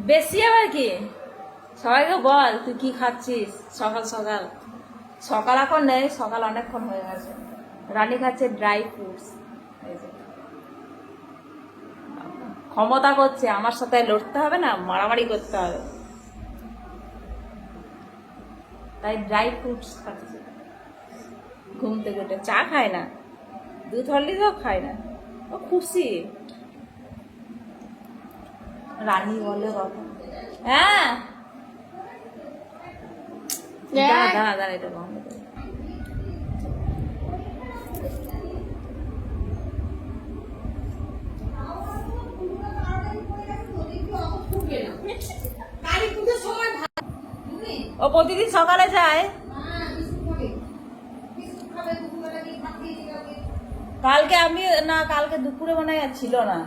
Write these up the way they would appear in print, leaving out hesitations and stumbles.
বেশি আবার কি, সবাইকে বল তুই কি খাচ্ছিস সকাল সকাল। সকাল এখন নেই, সকাল অনেকক্ষণ হয়ে গেছে। রানী খাচ্ছে ড্রাই ফ্রুটস। ক্ষমতা করছে, আমার সাথে লড়তে হবে না, মারামারি করতে হবে, তাই ড্রাই ফ্রুটস খাচ্ছে। ঘুম থেকে উঠে চা খায় না, দুধ হরলিক্সও খায় না, ও খুশি। রানী বলে কথা। হ্যাঁ দাঁড়া দাঁড়া দাঁড়া, এটা বন্ধ করে। ও প্রতিদিন সকালে যায়। কালকে আমি না, কালকে দুপুরে মনে হয় ছিল না,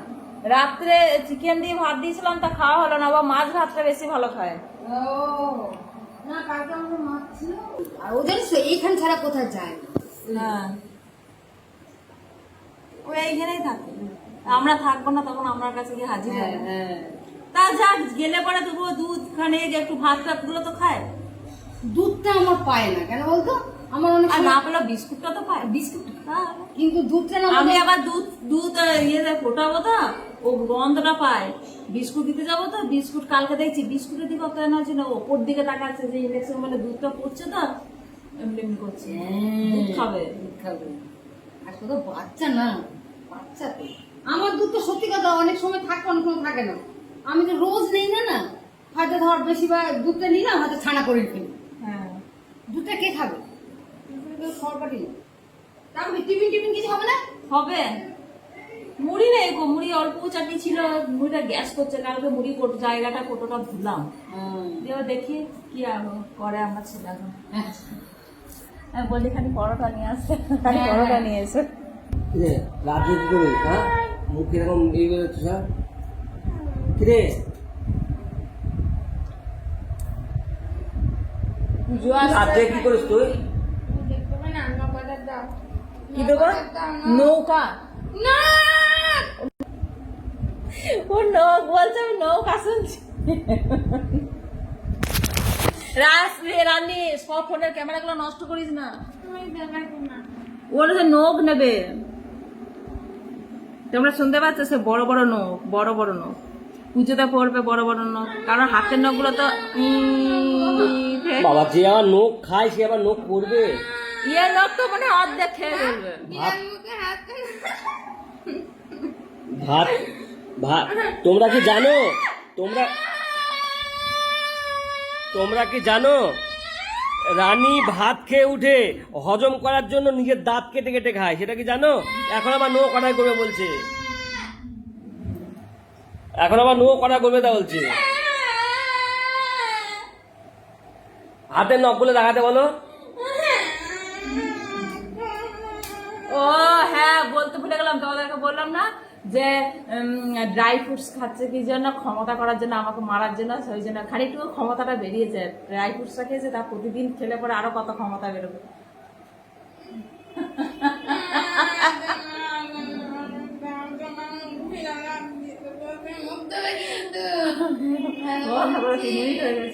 রাত্রে চিকেন দিয়ে ভাত দিয়েছিলাম, তা খাওয়া হলো না। আবার মাছ ভাতটা বেশি ভালো খায়। ও না, কালকে আমরা মাছ ছিল। আর ওদের এইখান ছাড়া কোথায় যায় না। হ্যাঁ ও এইখানেই থাকে, আমরা থাকবো না তখন আমার কাছে গিয়ে হাজির হবে। তা যাক, গেলে পরে তবুও দুধ খানে একটু ভাত টাত গুলো তো খায়। দুধটা আমার পায় না কেন বলতো, আমার অনেক আর না পেলে বিস্কুটটা তো পায়, বিস্কুট কিন্তু দুধটা না, আমি আবার দুধ দুধ ইয়ে ফোটাবো তো, ও গন্ধটা পায়। বিস্কুট দিতে যাবো তো, বিস্কুট কালকে দেখছি বিস্কুটের দিকে কেন হচ্ছে না, ওপর দিকে তাকাচ্ছে যে ইলেকশন মানে দুধটা পড়ছে তো এমনি এমনি করছে। দুধ খাবে, দুধ খাবে। আর শুধু বাচ্চা না, বাচ্চা তো আমার দুধ তো সত্যি কথা অনেক সময় থাকে, অনেক সময় থাকে না। আমি তো রোজ নেই না, না হয়তো ধর বেশিরভাগ দুধটা নিলাম, হয়তো ছানা করে ফেলি। হ্যাঁ দুধটা কে খাবে? সরকারি তারপরে টিফিন টিফিন কিছু হবে না? হবে। মুড়ি নেই গো, মুড়ি অল্প চাটনি ছিল, মুড়িটা গ্যাস করছে। কালকে মুড়ি জায়গাটা ফটোটা ধুলাম, এবার দেখি কি করে আমার ছেলে। এখন আমি বলি খালি পরোটা নিয়ে আসছে, খালি পরোটা নিয়ে এসে। রাজ্য কি করবে? হ্যাঁ, মুখ এরকম এই বেরোচ্ছে স্যার। কিরে পুজো রাজ্যে আসছে, কি করিস তুই? কি দেবো? নৌকা না, ও নৌক বলছে, আমি নৌকা শুনছি। রানী সব ফোনের ক্যামেরা গুলো নষ্ট করিস না, বলেছে নখ নেবে। তোমরা শুনতে পাচ্ছ, সে বড় বড় নখ, বড় বড় নখ পুজোতে পড়বে, বড় বড় নখ। কারণ হাতের নখ গুলো তো বাবা, যে আবার নোখ খায় সে আবার নোখ পড়বে। ইয়ে নখ তো মানে অর্ধেক খেয়ে ফেলবে। ভাত ভাত তোমরা কি জানো, তোমরা কি জানো রানী ভাত খেয়ে উঠে হজম করার জন্য নিজের দাঁত কেটে কেটে খায়? সেটা কি জানো? এখন আবার নো কটাই করবে বলছে, এখন আবার নো কটা করবে তা বলছে। হাতের নখগুলো দেখাতে বলো। ও হ্যাঁ, বলতে ভুলে গেলাম, তোমাদেরকে বললাম না যে ড্রাই ফ্রুটস খাচ্ছে কি জন্য, ক্ষমতা করার জন্য, আমাকে মারার জন্য। সেই জন্য খানিকটুকু ক্ষমতাটা বেরিয়েছে, ড্রাই ফ্রুটসটা খেয়েছে, তা প্রতিদিন খেলে পরে আরো কত ক্ষমতা বেরোবে। ও 3 মিনিট হয়ে গেছে।